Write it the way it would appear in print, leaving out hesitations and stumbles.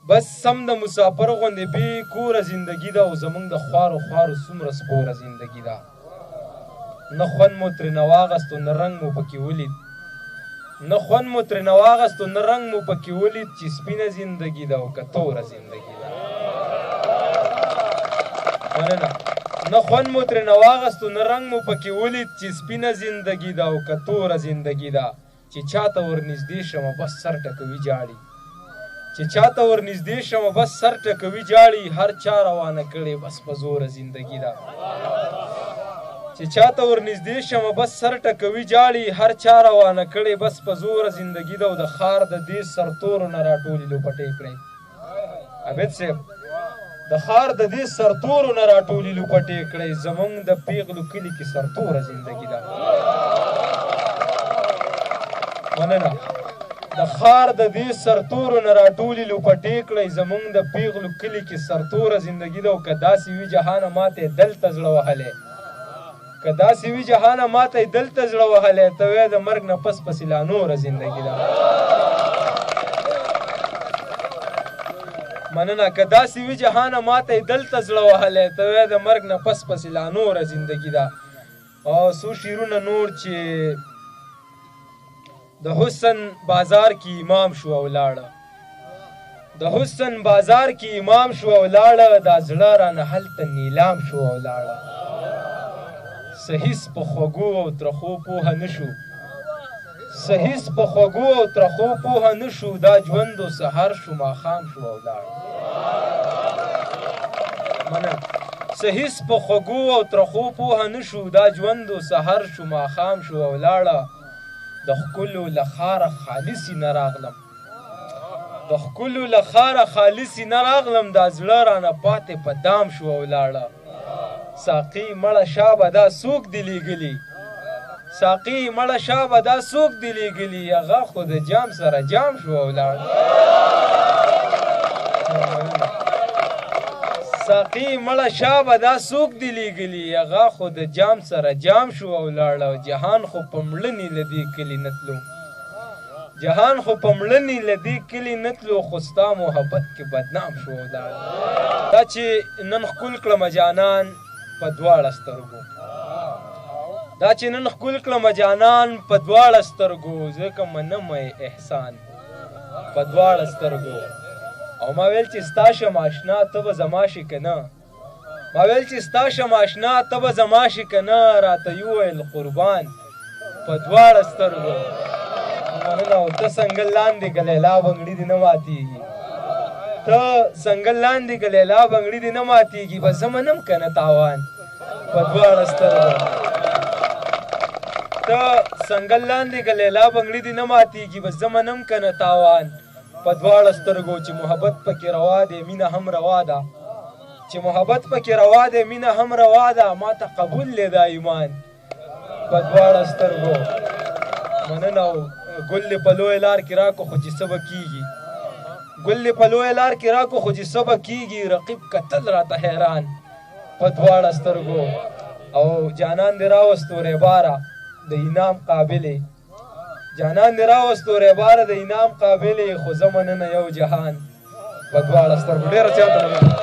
بس سم د مسافر غوندې بې کوره زندګي ده او زموږ د خوارو خوارو څومره سپوره زندګي ده. نه خوند مو ترېنه واغست او نه رنګ مو پکې ولید، نه خوند مو ترېنه واغست او نه رنګ مو پکې ولید چې سپینه زندګي ده او که توره زندګي ده. مننه. نه خوند مو ترېنه واغست او نه رنګ مو پکې ولید چې سپینه زندګي ده او که توره زندګي ده. چې چاته ورنږدې شمه بس سر ټکوي جاړي، چې چاته ورنږدې شمه بس سر ټکوي جاړي. هر چا روانه کړې بس په زوره زندګي ده. چې چاته ورنږدې شمه بس سر ټکوي جاړي. هر چا روانه کړې بس په زوره زندګي ده. او د ښار د دې سرتورو نه راټولې لوپټې کړې. عابد صاحب د ښار د دې سرتورو نه راټولې لوپټې کړې. زمونږ د پیغلو کلي کې سرتوره زندګي ده. مننه. د ښار د دې سرتورو نه راټولې لوپټې کړئ. زمونږ د پیغلو کلي کې سرتوره زندګي ده. او که داسې وي جهانه ماته یې دلته زړه وهلی، که داسې وي جهانه ماته یې دلته زړه وهلی، ته وایې د مرګ نه پس پسې لا نوره زندګي ده. مننه. که داسې وي جهانه ماته یې دلته زړه وهلی، ته وایې د مرګ نه پس پسې لا نوره زندګي ده. او څو شعرونه نور چې د حسن بازار کې امام شو او لاړه، د حسن بازار کې امام شو او لاړه. دا زړه رانه هلته نیلام شو او لاړه. سهیس په خوږو او ترخو پوهه نه شو، سهیس په خوږو او ترخو پوهه نه شو. دا ژوند و سهار شو ماښام شو او لاړه. مننه. سهیس په خوږو او ترخو پوهه نه شو. دا ژوند و سهار شو ماښام شو او لاړه. د ښکلو له ښاره خالصې نه راغلم، د ښکلو له ښاره خالصې نه راغلم. دا زړه رانه پاتې په دام شو او لاړه. ساقي مړه شابه دا څوک دې لېږلي، ساقي مړه شابه دا څوک دې لېږلي. هغه خو د جام سره جام شو او لاړه. ساقي مړه شابه دا څوک دې لېږلي. هغه خو د جام سره جام شو او لاړه. جهان خو په مړنې له دې کلي نه تلو، جهان خو په مړنې له دې کلي نه تلو. خو ستا محبت کې بدنام شو او لاړه. دا چې نن ښکل کړمه جانان په دواړه سترګو، دا چې نن ښکل کړمه جانان په دواړه سترګو. ځکه منم احسان په دواړه سترګو. او ما ویل چې ستا شم اشنا ته به زما شي که نه، ما ویل چې ستا شم اشنا ته به زما شي که نه. راته یې وویل قربان په دواړه سترګو. مننه. او ته څنګه لاندې که لیلا بنګړي دې نه ماتېږي، ته څنګه لاندې که لیلا بنګړي دې نه ماتېږي. بس زه منم که نه تاوان په دواړه سترګو. ته څنګه لاندې که لیلا بنګړي دې نه ماتېږي. بس زه منم که نه تاوان په دواړه سترګو. چې محبت پکې روا دی مینه هم روا ده، چې محبت پکې روا دی مینه هم روا ده. ما ته قبول دی دا ایمان په دواړه سترګو. مننه. او ګل دې په لویه لار کې راکړو خو چې څه به کېږي، ګل دې په لویه لار کې راکړو خو چې څه به کېږي. رقیب کتل راته حیران په دواړه سترګو. او جانان دې راوستو ریباره د انعام قابلې، جانان دې راوستو ریباره د انعام قابلې. خو زه مننه یو جهان په دواړه سترګو. ډېره زیاته مننه.